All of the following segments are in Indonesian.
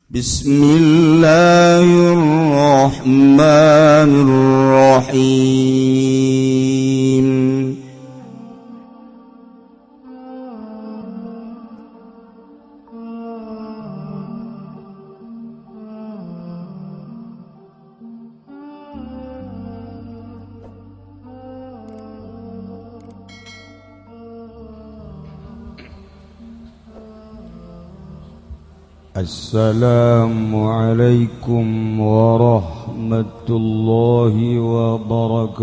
Bismillahirrahmanirrahim. Assalamualaikum warahmatullahi wabarakatuh.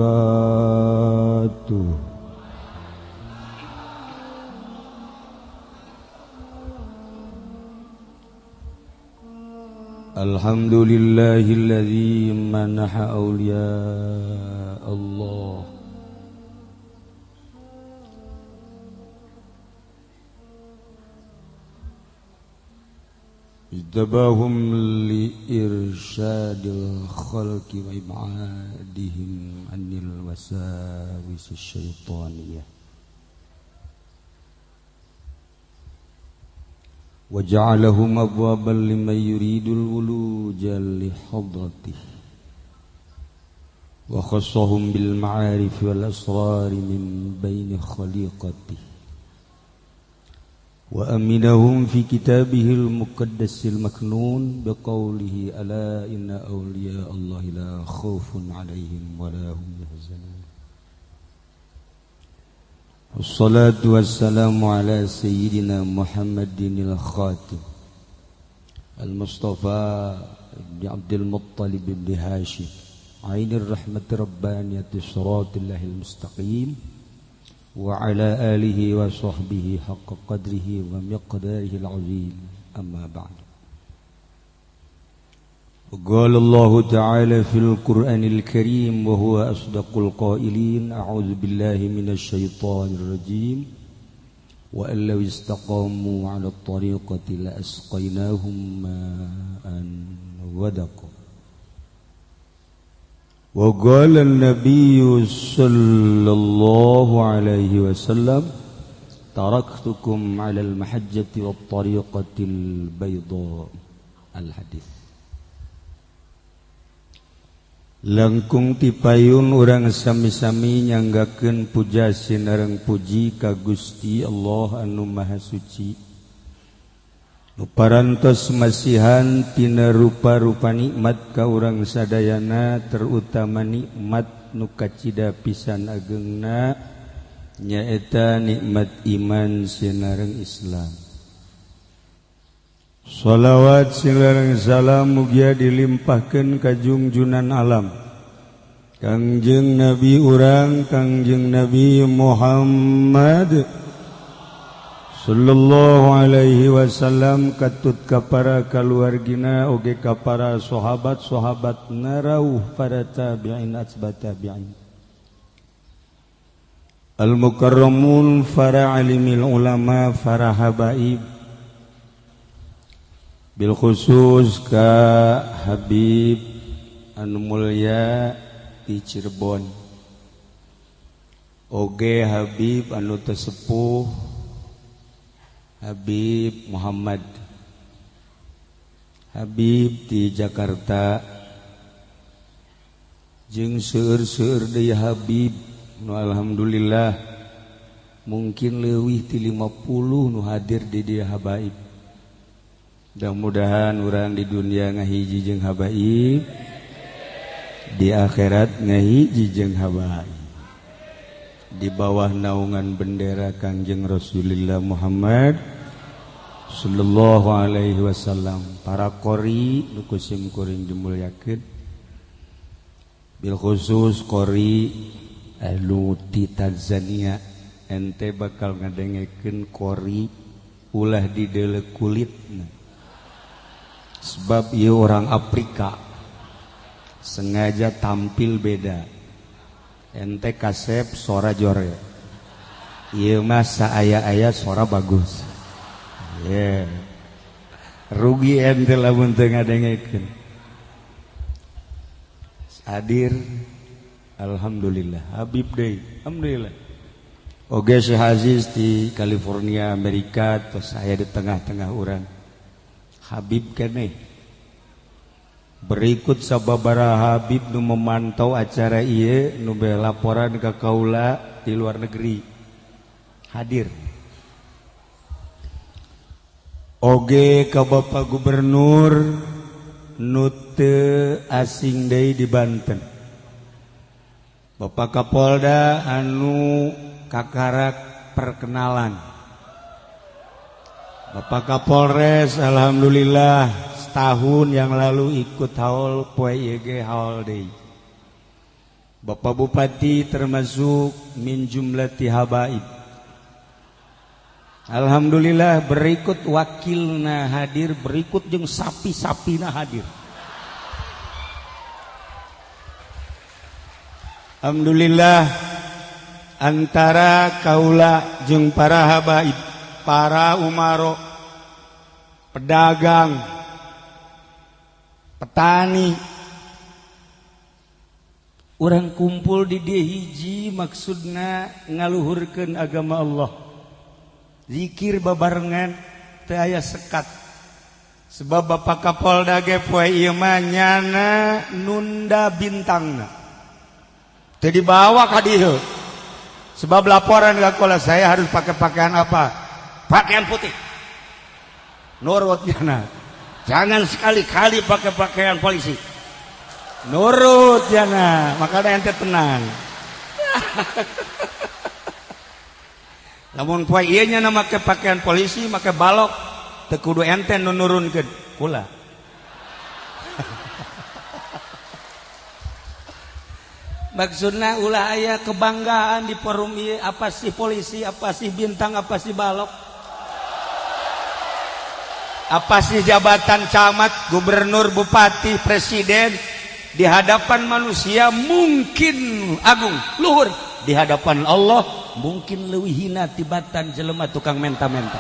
Alhamdulillahilladzi manaha awliya Allah ijtabahum liirsyadil khalqi wa ib'adihim anil wasawisi syaitaniyah wa ja'alahum abwaban liman yuridul wuluja li hadratih wa khassahum bil ma'arif wal asrari min baini khaliqatih wa aminahum fi kitabihil muqaddasil maknun biqaulihi ala inna awliya Allahi la khaufun alaihim wa la hum yahzanun. Wassalatu wassalamu ala sayyidina Muhammadinil khatim al-Mustafa ibn Abdul Muttalib ibn Hashim ainir rahmati rabbaniyati siratilahil mustaqim wa ala alihi wa sahbihi haqqa qadrihi wa miqdarihi al-azim amma ba'd. Qala Allah ta'ala fil Qur'anil Karim wa huwa asdaqul qailin a'udzu billahi minasy syaithanir rajim wa allaw istaqamu 'ala at-tariqati la asqaynahum ma'an ghadaqa. Wa qala an-nabiyyu sallallahu alaihi wasallam taraktukum 'ala al-mahajjati wat-tariqatil bayda. Al-hadits. Langkung tipayun urang sami-sami nyanggakeun puja sinareng puji ka Gusti Allah anu Maha Suci. Nu parantos masihan tina rupa-rupa nikmat ka urang sadayana, terutama nikmat nu kacida pisan ageungna nyaeta nikmat iman sinareng Islam. Shalawat sinareng salam mugia dilimpahkeun ka junjunan alam Kangjeng Nabi urang Kangjeng Nabi Muhammad sallallahu alaihi wasallam, katut ka para kaluargina oge ka para sahabat-sahabat narauh para tabi'in atba' tabi'in al-mukarramun, para alimil ulama, para habaib, bil khusus ka Habib anu mulya di Cirebon, oge Habib anu tesepuh Habib Muhammad, Habib di Jakarta, jeung seueur-seueur deui Habib nu alhamdulillah mungkin leuwih ti 50 nu hadir di dieu habaib. Mudah-mudahan urang di dunia ngahiji jeung habaib, di akhirat ngahiji jeung habaib, di bawah naungan bendera Kangjeng Rasulullah Muhammad sallallahu alaihi wasallam. Para qori nu kusim kuring dimulyakeun, bil khusus qori anu ti Tanzania, ente bakal ngadengekeun qori ulah dideuleu kulitna, sebab ieu orang Afrika sengaja tampil beda. Ente kasep sora jore, ieu mah saaya-aya sora bagus. Yeah. Rugi ente lamun teu ngadengekeun. Hadir alhamdulillah, Habib deui, alhamdulillah. Oge Syekh Aziz di California Amerika, terus saya di tengah-tengah urang. Habib keneh Berikut sababaraha Habib nu memantau acara ieu nu bae laporan ka kaula di luar negeri hadir. Oge ka Bapak Gubernur nu teu asing deui di Banten. Bapak Kapolda anu kakarak perkenalan. Bapak Kapolres alhamdulillah setahun yang lalu ikut haul poe ieu ge haul deui. Bapak Bupati termasuk min jumlati habaib. Alhamdulillah berikut wakilna hadir, berikut jeung sapi-sapina hadir. Alhamdulillah antara kaula jeung para habaib, para umaro, pedagang, petani, urang kumpul di dieu hiji maksudna ngaluhurkeun agama Allah. Zikir babarengan teu aya sekat. Sebab Bapak Kapolda ge poe ieu mah nyana nunda bintangna. Teu dibawa ka dieu. Sebab laporan ka kula saya harus pakai pakaian apa? Pakaian putih. Nurut jana. Jangan sekali-kali pakai pakaian polisi. Nurut jana, makanya ente tenang. Namun poe ieu nya make pakaian polisi, make balok, teu kudu ente nu nurunkeun, kula. Maksudna ulah aya kebanggaan di forum ieu, apa sih polisi, apa sih bintang, apa sih balok. Apa sih jabatan camat, gubernur, bupati, presiden di hadapan manusia mungkin agung, luhur, di hadapan Allah mungkin leuwih hina tibatan jelema tukang menta-menta.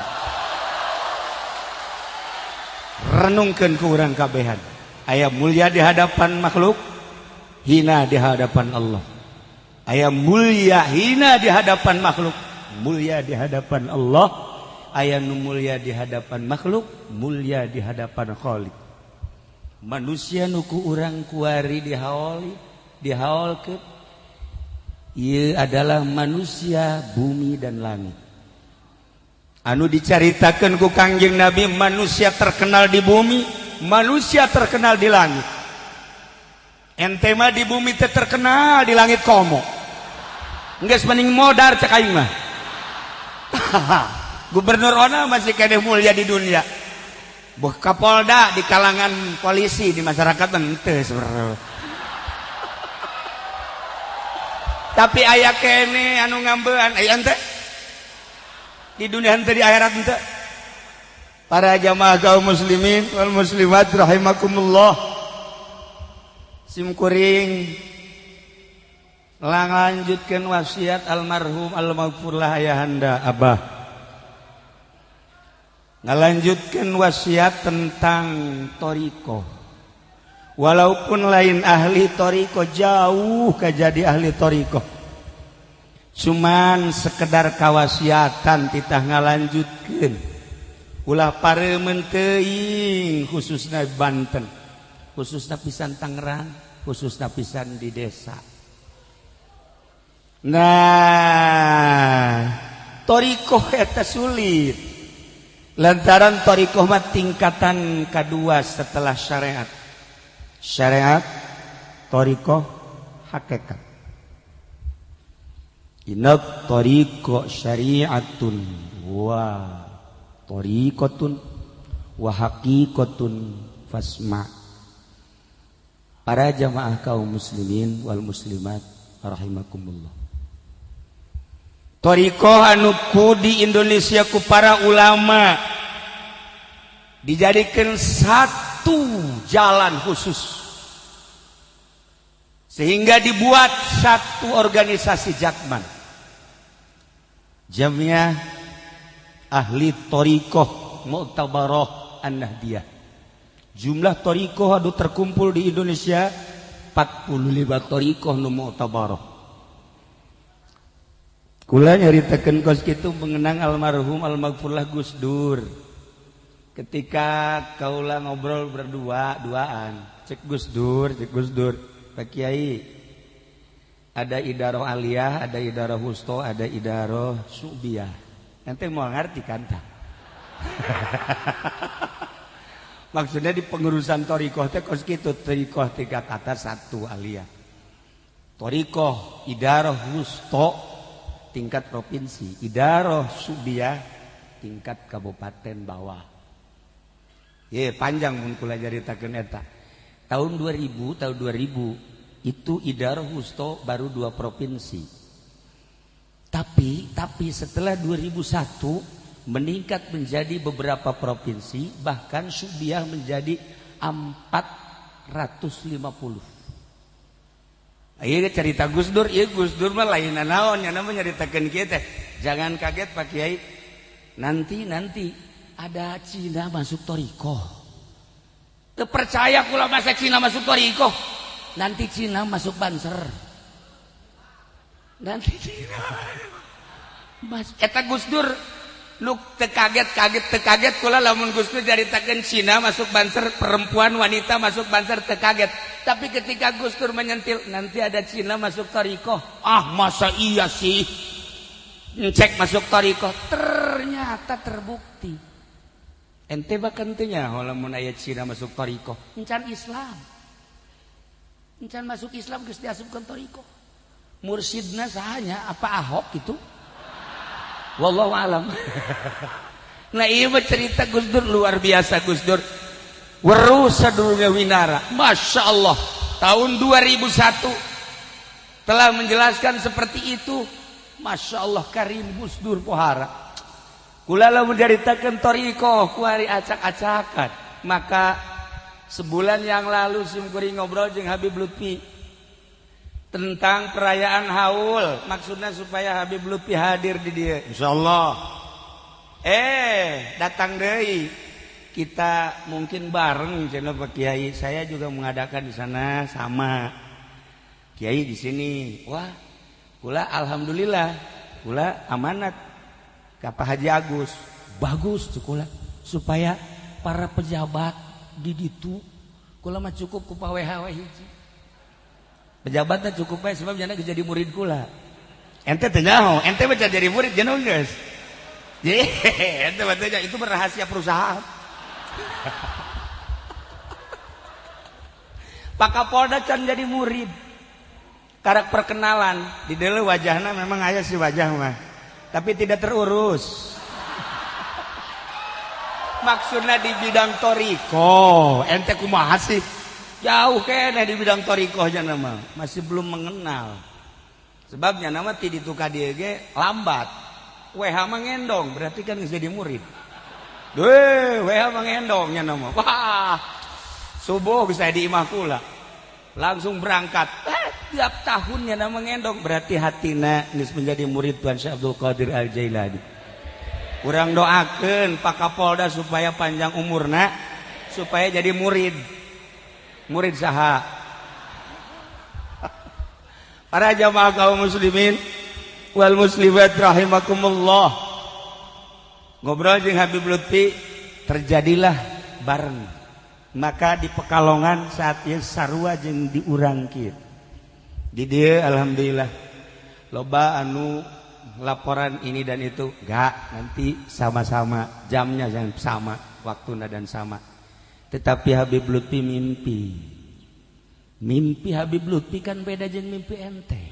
Renungkeun ku urang kabehan. Aya mulia di hadapan makhluk, hina di hadapan Allah. Aya mulia hina di hadapan makhluk, mulia di hadapan Allah. Aya nu mulia di hadapan makhluk, mulia di hadapan Khaliq. Manusia nu ku urang kuari dihaolkeun ieu adalah manusia bumi dan langit. Anu dicaritakeun ku Kangjeng Nabi, manusia terkenal di bumi, manusia terkenal di langit. Ente mah di bumi teh terkenal, di langit komo. Enggeus mending modar cek aing mah. Gubernur ona masih kene mulia di dunia. Buh Kapolda di kalangan polisi di masyarakat teu sebenarnya. Tapi aya kene anu ngambean aya ente di dunia ente di akhirat ente. Para jamaah kaum muslimin wal muslimat rahimakumullah. Simkuring lanjutkeun wasiat almarhum almaghfurlah ayahanda Abah. Ngalanjutkeun wasiat tentang toriko. Walaupun lain ahli toriko, jauh ka jadi ahli toriko. Cuman sekedar kawasiatan titah ngalanjutkeun. Ulah pareumeun teuing khususna Banten, khususna pisan Tangerang, khususna pisan di desa. Nah, toriko eta sulit. Lantaran torikoh mah tingkatan kedua setelah syariat. Syariat, torikoh, hakikat. Inat torikoh syariatun wa torikotun wa hakikotun fasma. Para jamaah kaum muslimin wal muslimat rahimakumullah. Torikoh anu ku di Indonesia ku para ulama dijadikan satu jalan khusus sehingga dibuat satu organisasi Jakman, Jamiah Ahli Torikoh Mu'tabarah An-Nahdiyah. Jumlah torikoh anu terkumpul di Indonesia 45 torikoh nu mu'tabarah. Kula nyaritakeun kos kitu mengenang almarhum almaghfurlah Gus Dur. Ketika kaula ngobrol berdua-duaan, cek Gus Dur, Pak Kiai, ada idaroh aliyah, ada idaroh wusto, ada idaroh subiyah. Nanti mau ngerti kan tak? Maksudnya di pengurusan torikoh teh kos gitu, torikoh 3 kata 1 aliyah. Torikoh idaroh wusto tingkat provinsi, idaroh subiyah tingkat kabupaten bawah. Panjang mun kula jaritakeun eta. Tahun 2000 itu idaroh wusto baru 2 provinsi. Tapi setelah 2001 meningkat menjadi beberapa provinsi, bahkan subiyah menjadi 450. Ieu cerita Gus Dur, Gus Dur mah lain naon nya namanya nyaritakeun kieu teh. Jangan kaget Pak Kiai. Nanti ada Cina masuk torikoh. Teu percaya kula masa Cina masuk torikoh. Nanti Cina masuk Banser. Nanti Cina. Mas eta Gus Dur lu teu kaget kula lamun Gus Dur jaritakeun Cina masuk Banser, perempuan wanita masuk Banser teu kaget. Tapi ketika Gus Dur menyentil nanti ada Cina masuk torikoh. Masa iya sih? Cek masuk torikoh, ternyata terbukti. Ente bahkan tanya, walaupun ayat Cina masuk torikoh, encan Islam, encan masuk Islam geus diasupkeun torikoh. Mursidna sahanya apa Ahok itu? Wallahu alam. Nah iya cerita Gus Dur luar biasa Gus Dur. Weruh sadurunge winara, masya Allah. Tahun 2001 telah menjelaskan seperti itu. Masya Allah karim Gus Dur pohara. Kula lamun jaritakeun torikoh kuari acak-acakan. Maka sebulan yang lalu simkuring ngobrol jeung Habib Lutfi tentang perayaan haul. Maksudnya supaya Habib Lutfi hadir di dia. Insyaallah. Datang deui. Kita mungkin bareng cenah Pak Kiai. Saya juga mengadakan di sana sama Kiai di sini. Wah, kula alhamdulillah. Kula amanat ka Pak Haji Agus. Bagus tuh kula supaya para pejabat di ditu kula mah cukup ku paweha we hiji. Pejabatnya cukup bae sebab jana jadi murid kula. Ente teh nyaho, ente mah jadi murid jana geus. Jadi ente mah itu rahasia perusahaan. Pak Kapolda can jadi murid. Karak perkenalan di dalam wajahnya memang aya si wajah mah, tapi tidak terurus. Maksudnya di bidang toriko, ente kumaha sih? Jauh kene di bidang torikohnya nama masih belum mengenal. Sebabnya nama ti dituka dia ge lambat. WH mengendong berarti kan geus jadi murid. WH mengendongnya nama. Wah, subuh bisa di imah kula. Langsung berangkat. Tiap tahunnya nama mengendong berarti hatina geus menjadi murid Tuan Syekh Abdul Qadir Al-Jailani. Urang doakeun Pak Kapolda supaya panjang umurna supaya jadi murid. Murid saha? Para jamaah kaum muslimin wal muslimat rahimakumullah. Ngobrol jeung Habib Lutfi terjadilah bareng. Maka di Pekalongan saat ieu sarua jeung di urang kieu. Di dia alhamdulillah loba anu laporan ini dan itu nanti sama-sama jamnya yang sama waktunya dan sama. Tetapi Habib Lutfi mimpi Habib Lutfi kan beda jeung mimpi ente.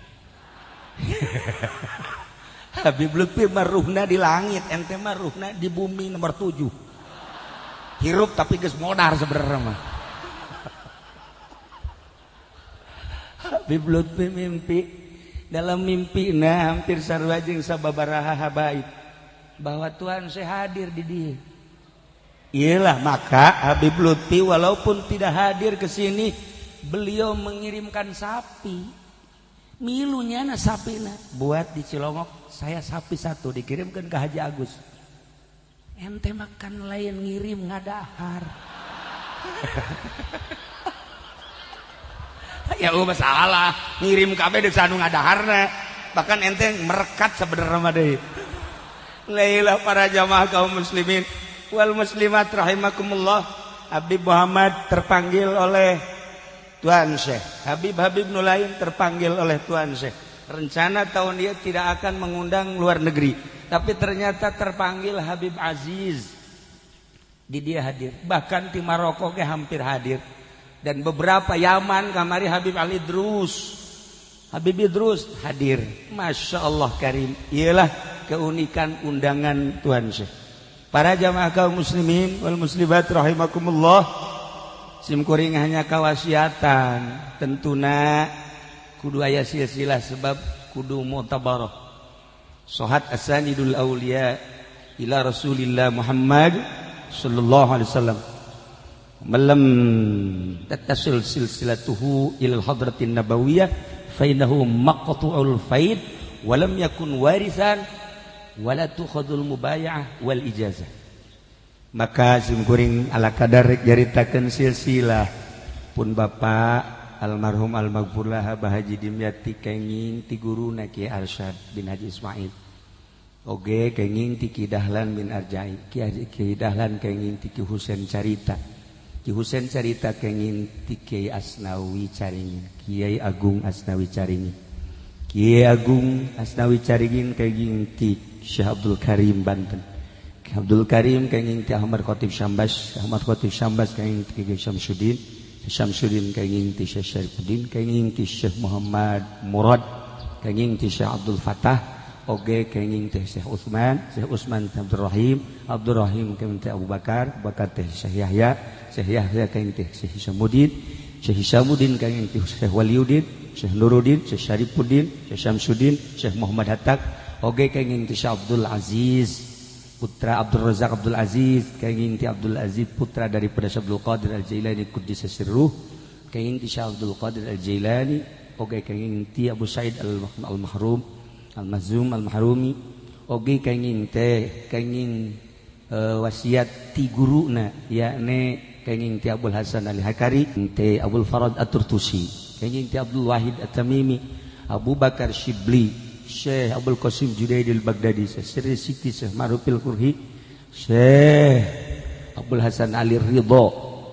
Habib Lutfi maruhna di langit, ente maruhna di bumi nomor 7. Hirup tapi geus modar sebenarnya mah. Habib Lutfi mimpi, dalam mimpinya hampir sarua jeung sababaraha habaib bahwa Tuhan saya hadir di dia. Iyalah maka Habib Lutfi walaupun tidak hadir ke sini, beliau mengirimkan sapi. Milunya na sapina buat di Cilongok, saya sapi 1 dikirimkan ke Haji Agus. Ente makan lain ngirim ngadahar. Ya masalah ngirim kabeh deuk sanu ngadaharna, bahkan ente merekat sebenarnya mah deui. Lailah para jamaah kaum muslimin wal muslimat rahimakumullah. Habib Muhammad terpanggil oleh Tuan Syekh. Habib-habib nulain terpanggil oleh Tuan Syekh. Rencana tahun dia tidak akan mengundang luar negeri, tapi ternyata terpanggil Habib Aziz. Di dia hadir. Bahkan di Maroko ke hampir hadir. Dan beberapa Yaman kamari Habib Ali Drus. Habib Idrus hadir. Masya Allah karim. Ialah keunikan undangan Tuan Syekh. Para jamaah kaum muslimin wal muslimat rahimakumullah, simkuring hanya kawasiatan, tentuna kudu aya silsilah sebab kudu mu'tabarah. Sohat asanidul awliya ila Rasulillah Muhammad sallallahu alaihi wasallam. Malam tattasil silsilatuhu ila al-hadratin nabawiyah fa innahu maqtu'ul faid wa lam yakun warisan wala tukhadul mubaya'ah wal ijazah. Maka simkuring ala kadar jaritakeun silsilah pun bapak almarhum almaghfurlah Abah Haji Dimyati kenging ti guruna Kiai Arsyad bin Haji Ismail. Oge kenging ti Ki Dahlan bin Arjai. Ki Dahlan kenging ti Ki Husain Carita. Ki Husain Carita kenging ti Kiai Asnawi Caringin. Kiai Agung Asnawi Caringin. Kiai Agung Asnawi Caringin kenging ti Syekh Abdul Karim Banten. Abdul Karim kenging ti Ahmad Khatib Syambas. Ahmad Khatib Syambas kenging ti Kiai Syamsuddin. Syamsuddin kenging ti Syekh Syarifuddin. Kenging ti Syekh Muhammad Murad. Kenging ti Syekh Abdul Fatah. Oge kenging ti Syekh Utsman. Syekh Utsman ti Abdul Rahim. Abdul Rahim kenging ti Abu Bakar. Abu Bakar ti Syekh Yahya. Syekh Yahya kenging ti Syekh Hisamuddin. Syekh Hisamuddin kenging ti Syekh Waliuddin. Syekh Nuruddin. Syekh Syarifuddin. Syekh Syamsuddin. Syekh Muhammad Hatak. Oge kenging ti Syekh Abdul Aziz putra Abdul Razak Abdul Aziz, kenging ti Abdul Aziz putra daripada Syekh Abdul Qadir Al-Jailani Quddisa Sirruh, kenging ti Syekh Abdul Qadir Al-Jailani. Oge kenging ti Abu Said Al-Mahrum Al-Mazum Al-Mahrumi. Oge kenging teh kenging wasiat ti guruna yakni kenging ti Abdul Hasan Al-Hakari, ti Abdul Farad At-Turtusi, kenging ti Abdul Wahid At-Tamimi, Abu Bakar Shibli, Syekh Abdul Qasim Junaidil Baghdadi, Syekh Siti Syekh Marufil Kurhi, Syekh Abdul Hasan Ali Ridho,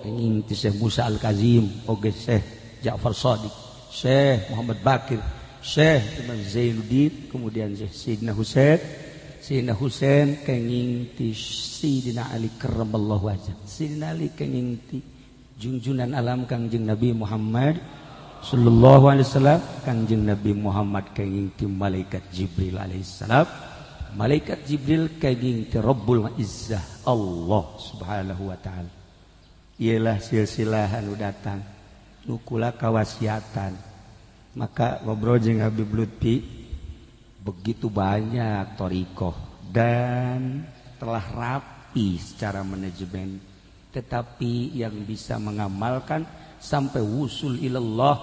kenging ti Syekh Musa Al-Kazim, oge Syekh Ja'far Shadiq, Syekh Muhammad Bakir, Syekh Imam Zainuddin, kemudian Syekh Sayyidina Husain kenging ti Sayyidina Ali karramallahu wajhah. Sayyidina Ali kenging ti junjunan alam Kangjeng Nabi Muhammad sallallahu alaihi wasallam. Kangjeng Nabi Muhammad kenging ti malaikat Jibril alaihi salam. Malaikat Jibril kenging ti Rabbul Izzah Allah subhanahu wa ta'ala. Ialah silsilah anu datang nukula kawasiatan. Maka ngobrol jeung Habib Lutfi begitu banyak thariqah dan telah rapi secara manajemen, tetapi yang bisa mengamalkan sampai wusul ilallah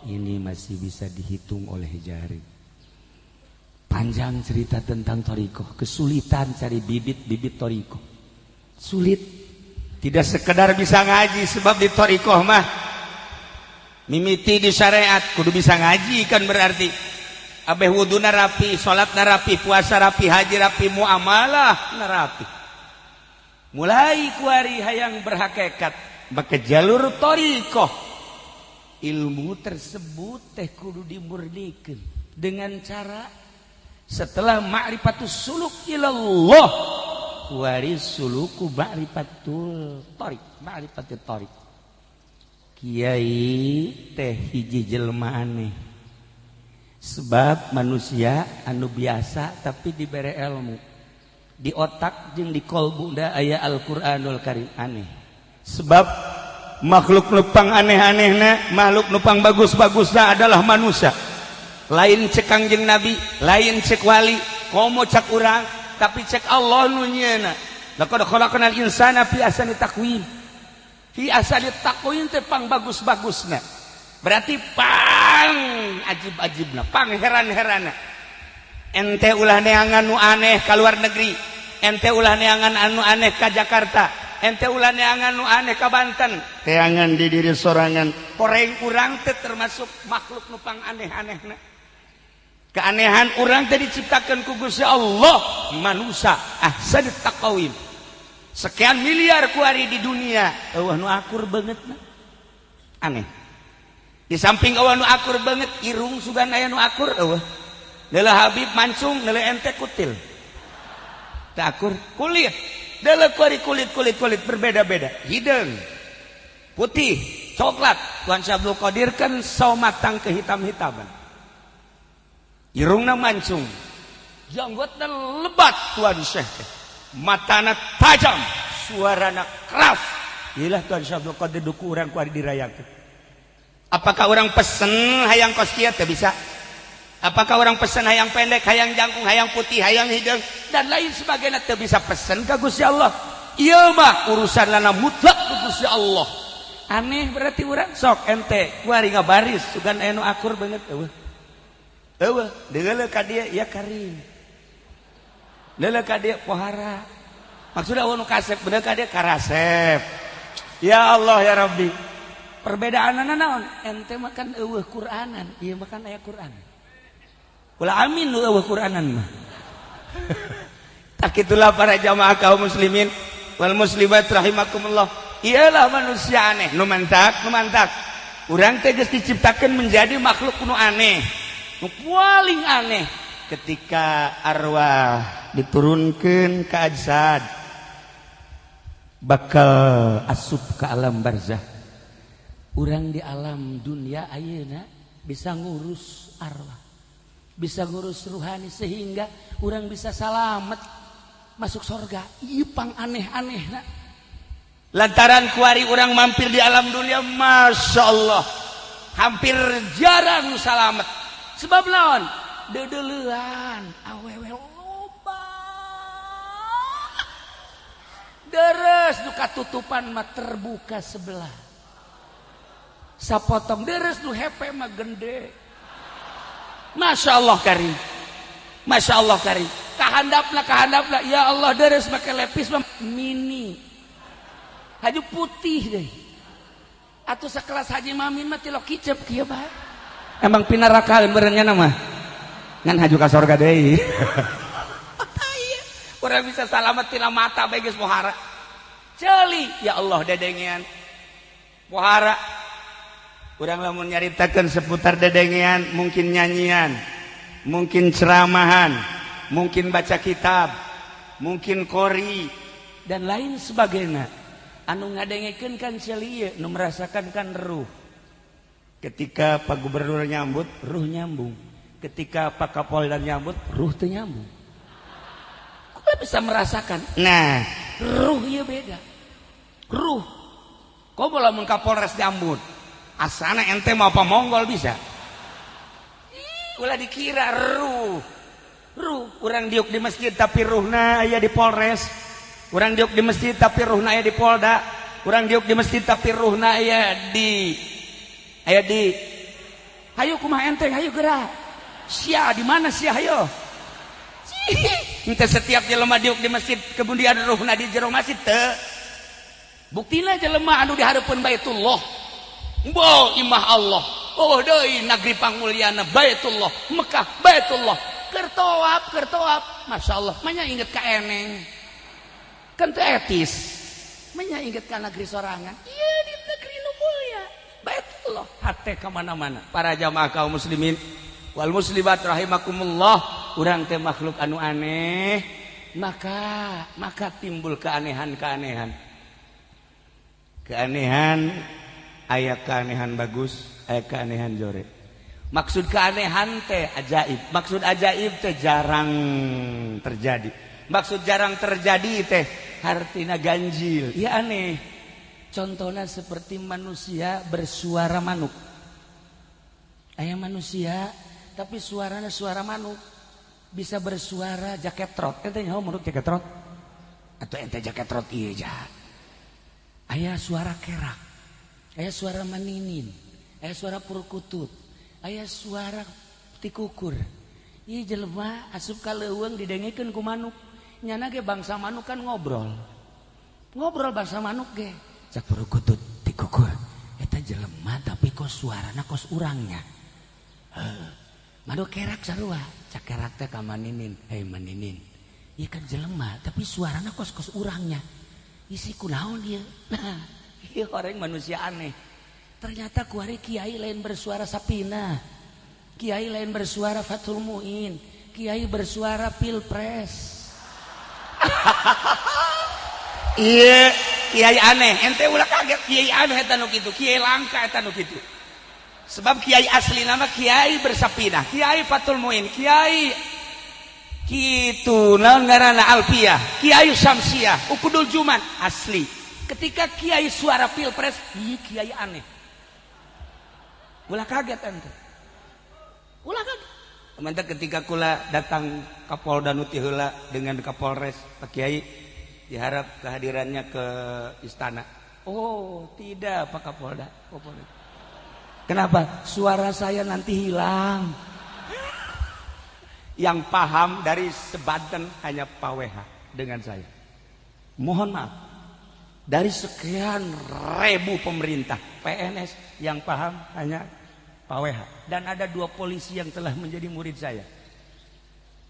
ini masih bisa dihitung oleh jari. Panjang cerita tentang thariqah, kesulitan cari bibit-bibit thariqah. Sulit. Tidak sekedar bisa ngaji, sebab di thariqah mah mimiti di syariat kudu bisa ngaji kan berarti. Abeh wuduna rapi, salat rapi, puasa rapi, haji rapi, muamalah rapi. Mulai kuari hayang berhakikat, maka jalur thariqah ilmu tersebut teh kudu dimurnikeun dengan cara setelah ma'rifatus suluk ilallah waris suluku ma'rifatul thariq, ma'rifatul thariq. Kiai teh hiji jelema aneh, sebab manusia anu biasa tapi dibere ilmu di otak jeung di kolbu da aya Al-Qur'anul Karim aneh. Sebab makhluk nupang aneh-anehna, makhluk nupang bagus-bagusna adalah manusia. Lain cek Kangjeng Nabi, lain cek wali, komo cek urang, tapi cek Allah nu nyeuna. Laqad khalaqnal insana fi ahsani taqwim. Fi ahsani taqwim teh pang bagus-bagusna. Berarti pang ajib-ajibna, pang heran-heranna. Ente ulah neangan nu aneh ka luar negeri, ente ulah neangan anu aneh ka Jakarta, ente ulah neangan nu aneh ka Banten, teangan di diri sorangan. Koreng urang teh termasuk makhluk nu pang aneh-anehna. Keanehan urang teh diciptakeun ku Gusti Allah, manusia ahsanut taqwim. sekian miliar kuari di dunia eueuh nu akur banget na. Aneh di samping eueuh nu akur banget irung sugan aya nu akur eueuh leula Habib mancung leula ente kutil teu akur kulit leula kulit berbeda-beda hideung putih coklat Tuan Syekh Abdul Qadir kan saw matang kehitam-hitaman irungna mancung janggutna lebat Tuan Syekh matana tajam suarana keras iyalah Tuan Syekh Abdul Qadir duku urang kuari dirayakeun. Apakah orang pesen hayang kos kieu teu bisa? Apakah orang pesen hayang pendek, hayang jangkung, hayang putih, hayang hidung dan lain sebagainya teu bisa pesen ka Gusti Allah? Ieu mah urusan lana mutlak ku Gusti Allah. Aneh berarti urang sok ente kuari ngabaris sugan aya nu akur banget eueuh. Eueuh, deuleu ka dieu ya karing. Deuleu ka dieu pohara. Maksudna eueuh nu kasep bener ka dieu karasep. Ya Allah ya Rabbi. Perbedaanana naon? Ente makan eueuh Qur'anan, ieu makan aya Qur'an. Ulah amin nu eueuh Qur'anan mah. Tak itulah para jamaah kaum muslimin wal muslimat rahimakumullah. Ialah manusia aneh, nu mantak. Urang teh geus diciptakeun menjadi makhluk nu aneh. Nu paling aneh ketika arwah diturunkeun ka ajsad bakal asup ke alam barzah. Urang di alam dunia ayeuna bisa ngurus arwah, bisa ngurus ruhani sehingga urang bisa salamet masuk surga. Ieu pang aneh-anehna. Lantaran kuari urang mampir di alam dunia, masya Allah, hampir jarang salamet. Sebab naon? Dedeleuan, awewe loba. Deres duka tutupan mah terbuka sebelah. Sapotong deres nu hepe mah gede. Masya Allah karim. Masya Allah karim. Kahandapna ya Allah deres make lepis mah mini. Haju putih deh. Atuh sakelas Haji Mamin mah tilok kicep kieu bae. Emang pinaraka beurangnya mah. Ngan haju ka sorga deui. Urang bisa salamet tina mata bae geus pohara. Ceuli ya Allah dedengean. Pohara urang lamun nyaritakeun seputar dedengean, mungkin nyanyian, mungkin ceramahan, mungkin baca kitab, mungkin qori dan lain sebagainya. Anu ngadengekeun kan ceuli nu merasakan kan ruh. Ketika Pak Gubernur nyambut, ruh nyambung. Ketika Pak Kapolda nyambut, ruh teu nyambung. Kok bisa merasakan? Nah, ruh ieu beda. Ruh. Kok lamun Kapolres nyambut? Asana ente mau apa Mongol bisa? Ulah dikira ruh. Urang diuk di masjid tapi ruhna aya di Polres. Urang diuk di masjid tapi ruhna aya di Polda. Urang diuk di masjid tapi ruhna aya di hayu kumaha ente hayu gerak. Sia di mana sia hayu? Ente setiap jelema diuk di masjid kemudian ruhna di jero masjid teu. Buktina jelema anu di hareupeun Baitullah. Wow, imah Allah. Oh deui negeri panguliana Baitullah, Mekah Baitullah. Keur toab. Masyaallah, manya inget ka eneng. Kan teu etis. Manya inget ka negeri sorangan. Ieu di negeri nu mulia Baitullah. Hate ka mana-mana. Para jamaah kaum muslimin wal muslimat rahimakumullah, urang teh makhluk anu aneh, maka timbul keanehan. Aya keanehan bagus, aya keanehan jore. Maksud keanehan teh ajaib, maksud ajaib teh jarang terjadi. Maksud jarang terjadi teh hartina ganjil. Ya aneh. Contohnya seperti manusia bersuara manuk. Aya manusia tapi suaranya suara manuk. Bisa bersuara jaket trot. Ente nyaho manuk jaket trot? Atau ente jaket trot ieu jah. Aya suara kerak. Aya suara maninin, aya suara purukutut, aya suara tikukur. Ieu jelema asup ka leuweung didengekeun ku manuk. Nyana ge bangsa manuk kan ngobrol. Ngobrol bangsa manuk ge. Cak purukutut, tikukur. Eta jelema tapi kos suarana kos urangnya. Manuk kerak sarua. Cak kerak teh ka maninin, "Hei maninin." Ieu kan jelema tapi suarana kos urangnya. isi kunaon dia. Nah, ieu orang manusia aneh. Ternyata ku hari kiai lain bersuara Sapina, kiai lain bersuara Fathul Muin, kiai bersuara Pilpres. Iya, kiai aneh. Ente ulah kaget kiai aneh eta nu kitu, kiai langka eta nu kitu. Sebab kiai asli nama kiai bersapinah, kiai Fathul Muin, kiai kitu naon ngaranna Alpiyah, kiai Syamsiah, Ukudul Juman asli. Ketika kiai suara Pilpres, ieu kiai aneh. Ulah kaget ente. Ulah kaget. Mantap ketika kula datang Kapolda nu ti heula dengan Kapolres Pak Kiai diharap kehadirannya ke istana. Oh, tidak Pak Kapolda. Kenapa? Suara saya nanti hilang. Yang paham dari sebanten hanya Pak WH dengan saya. Mohon maaf. Dari sekian ribu pemerintah PNS yang paham hanya Pak WH. Dan ada 2 polisi yang telah menjadi murid saya.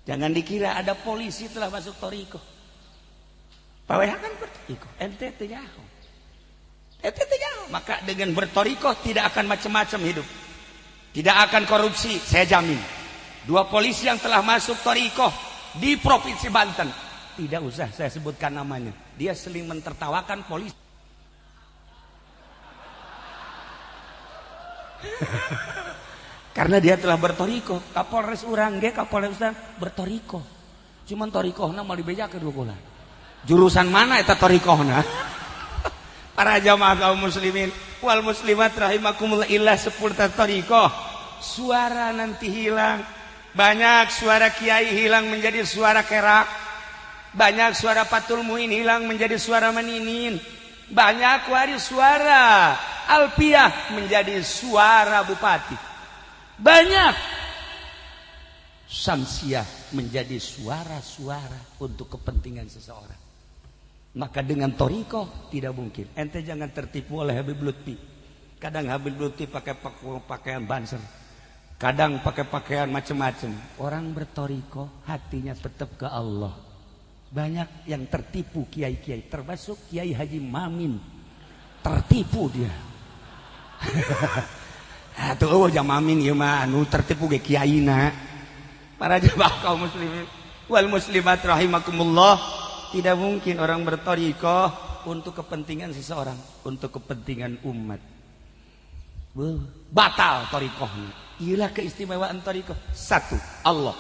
Jangan dikira ada polisi telah masuk Toriko. Pak WH kan bertoriko. Ente teu nyaho. Ente teu nyaho. Maka dengan bertoriko tidak akan macam-macam hidup. Tidak akan korupsi, saya jamin. 2 polisi yang telah masuk Toriko di Provinsi Banten. Tidak usah saya sebutkan namanya. Dia seling mentertawakan polisi. Karena dia telah bertoriko. Kapolres urang ge Kapolres urang bertoriko. Cuman torikohna mau dibejakeun kula. Jurusan mana eta torikohna? Para jamaah kaum muslimin wal muslimat rahimakumullah illah sepurta toriko. Suara nanti hilang. Banyak suara kiai hilang menjadi suara kerak. Banyak suara Fathul Muin hilang menjadi suara Maninin. Banyak waris suara Alpiyah menjadi suara bupati. Banyak Syamsiah menjadi suara-suara untuk kepentingan seseorang. Maka dengan toriko tidak mungkin. Ente jangan tertipu oleh Habib Lutfi. Kadang Habib Lutfi pakai pakaian banser, kadang pakai pakaian macam-macam. Orang bertoriko hatinya tetap ke Allah. Banyak yang tertipu kiai-kiai, termasuk Kiai Haji Mamin. Tertipu dia. Tuh jam Mamin ieu mah anu tertipu ge kiaina. Para jemaah kaum muslimin wal muslimat rahimakumullah, tidak mungkin orang bertoriko untuk kepentingan seseorang, untuk kepentingan umat. Batal torikohnya. Inilah keistimewaan toriko. 1. Allah.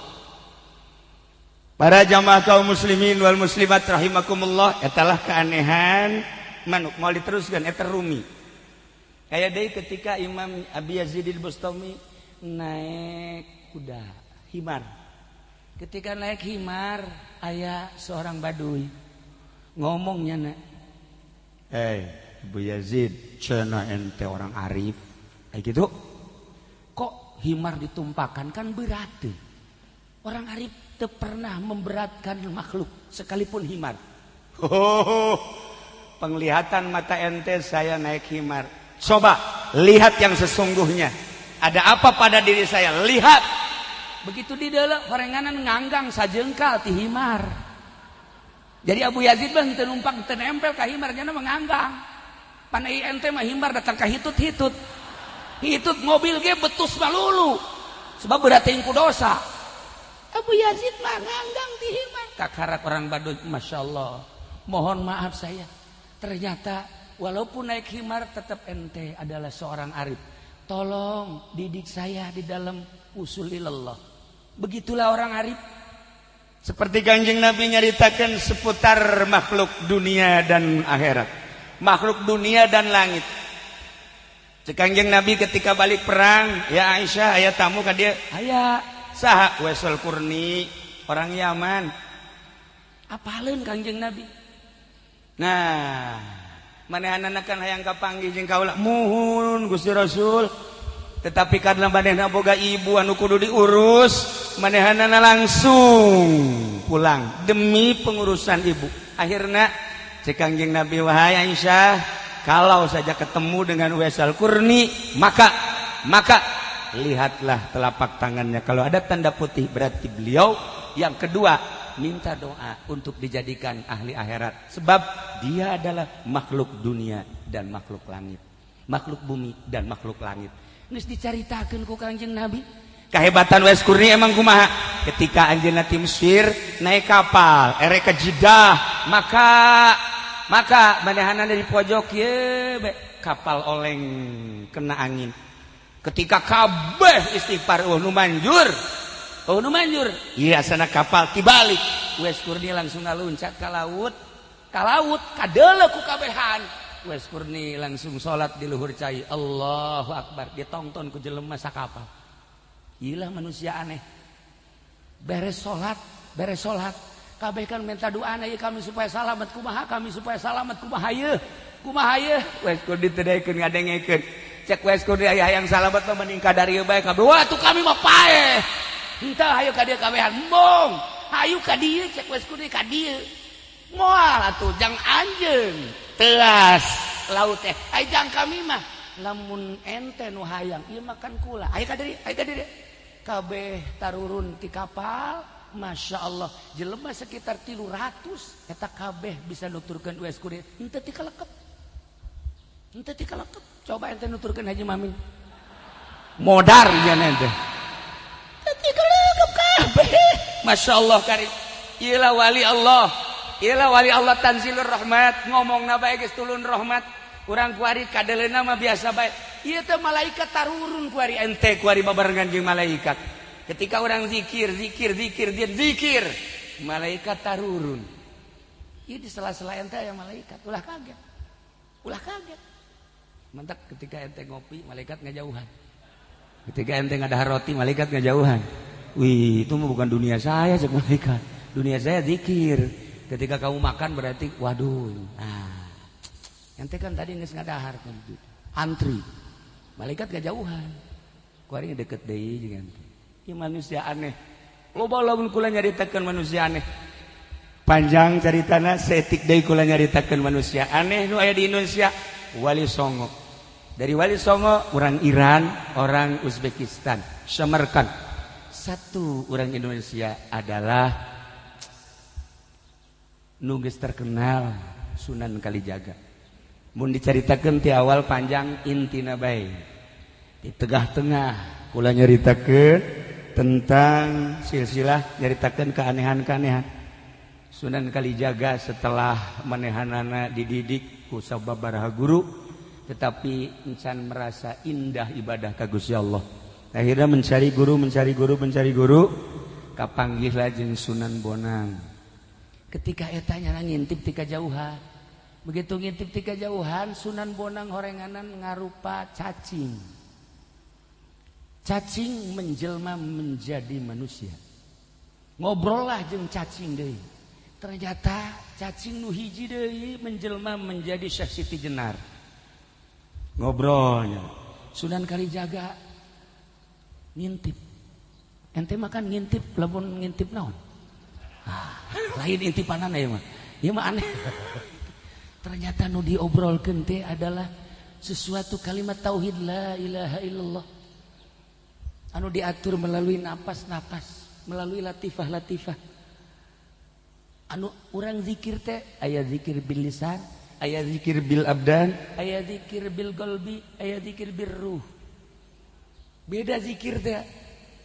Para jamaah kaum muslimin wal muslimat rahimakumullah, etalah keanehan manuk mau diteruskan eta rumi. Kayak deui ketika Imam Abi Yazid al-Bustami naik kuda himar. Ketika naik himar aya seorang baduy ngomongnya na, Abu Yazid, cenah ente orang arif. Kayak gitu. Kok himar ditumpahkan kan berat tuh. Orang arif teu pernah memberatkan makhluk sekalipun himar. Penglihatan mata ente saya naik himar. Coba lihat yang sesungguhnya. Ada apa pada diri saya? Lihat. Begitu di dalam horenganan nganggang sajengkal ti himar. Jadi Abu Yazid bang teu numpang teu nempel ka himar nya menganggang. Panai ente mah himar datang ka hitut-hitut. Hitut mobil ge betus malulu. Sebab berat ku dosa. Abu Yazid mah nganggang di himar. Kakarak orang Baduy, Masya Allah. Mohon maaf saya. Ternyata walaupun naik himar tetap ente adalah seorang arif. Tolong didik saya di dalam usulillah. Begitulah orang arif. Seperti Kanjeng Nabi nyaritakan seputar makhluk dunia dan akhirat. Makhluk dunia dan langit. Kanjeng Nabi ketika balik perang, ya Aisyah, aya tamu ka dia. Aya saha Wesel Kurni, orang Yaman. Apaleun Kanjeng Nabi. Nah, manehanana kan hayang kapanggih jeung kaula. Muhun Gusti Rasul. Tetapi karena manehna boga ibu anu kudu diurus, manehanana langsung pulang demi pengurusan ibu. Akhirna cek Kanjeng Nabi, wahai Aisyah, kalau saja ketemu dengan Wesel Kurni, maka lihatlah telapak tangannya. Kalau ada tanda putih berarti beliau. Yang kedua, minta doa untuk dijadikan ahli akhirat. Sebab dia adalah makhluk dunia dan makhluk langit, makhluk bumi dan makhluk langit. Geus dicaritakeun ku Kangjeng Nabi. Kehebatan Uwais Kurni emang kumaha? Ketika anjeunna ti Mesir naik kapal ere ke Jeddah, maka manehana dari pojok ye kapal oleng kena angin. Ketika kabeh istighfar nu manjur. Iya sana kapal tibalik. Uwais Kurni langsung ngaluncat ka laut, kadeuleu ku kabehan. Uwais Kurni langsung salat di luhur cai. Allahu Akbar, ditongton ku jelema sakapal. Iyalah manusia aneh. Beres salat, kabeh kan minta doa na ieu kami supaya salamet kumaha, kumaha ye. Uwais Kurni teu daekeun ngadengekeun. Cek Uwais Kurni aya hayang salamet mah mending ka dari bae kabeh. Wah tuh kami mah paeh. Henteu hayu ka dieu kabehan mong. Hayu ka dieu cek Uwais Kurni ka dieu. Moal atuh jang anjeun. Teas laut teh. Ai jang kami mah lamun ente nu hayang ieu makan kula. Aya ka diri. Kabeh tarurun ti kapal. Masya Allah jelema sekitar 300 eta kabeh bisa nuturkeun Uwais Kurni. Henteu ti kalekep. Coba ente nuturkeun Haji Mamin. Modar nya ente. Teu kalekep kabeh. Masya Allah karim. Iyalah wali Allah tanzilur rahmat. Ngomongna bae geus tulun rahmat. Urang kuari kadeleuna mah biasa bae. Ieu teh malaikat tarurun kuari ente kuari babarengan jeung malaikat. Ketika orang zikir, dia zikir, malaikat tarurun. Ieu di sela-sela ente aya malaikat. Ulah kaget. Mantap ketika ente ngopi, malaikat ngajauhan. Ketika ente ngadahar roti, malaikat ngajauhan. Wih, itu mah bukan dunia saya cek malaikat. Dunia saya zikir. Ketika kamu makan berarti waduh. Nah, ente kan tadi geus ngadahar kan. Antri. Malaikat ngajauhan. Kuari deket deui jeung ente. Ieu manusia aneh. Loba lamun kula nyaritakeun manusia aneh. Panjang caritana setik deui kula nyaritakeun manusia aneh nu aya di Indonesia. Wali Songo. Dari Wali Songo, orang Iran, orang Uzbekistan, Samarkand. Satu orang Indonesia adalah nu geus terkenal Sunan Kalijaga. Mun dicaritakeun ti awal panjang intina bae. Di tengah-tengah kula nyaritakeun tentang silsilah nyaritakeun keanehan-keanehan. Sunan Kalijaga setelah manehanana dididik ku sababaraha guru, tetapi encan merasa indah ibadah ka Gusti Allah. Akhirnya mencari guru, kapanggih jeung Sunan Bonang. Ketika eta nya ngintip ti kajauhan. Begitu ngintip ti kajauhan, Sunan Bonang horenganan ngarupa cacing. Cacing menjelma menjadi manusia. Ngobrol lah jeung cacing deui. Ternyata cacing nu hiji deui menjelma menjadi Syekh Siti Jenar. Ngobrolnya Sunan Kalijaga ngintip. Ente makan ngintip, lamun ngintip naon? Lain intipanana ya mah. Ieu mah aneh. Ternyata nu diobrolkeun teh adalah sesuatu kalimat tauhid la ilaha illallah. Anu diatur melalui napas-napas, melalui latifah-latifah. Anu urang zikir teh aya zikir bil lisan, aya zikir bil abdan, aya zikir bil qalbi, aya zikir bir ruh. Beda zikir teh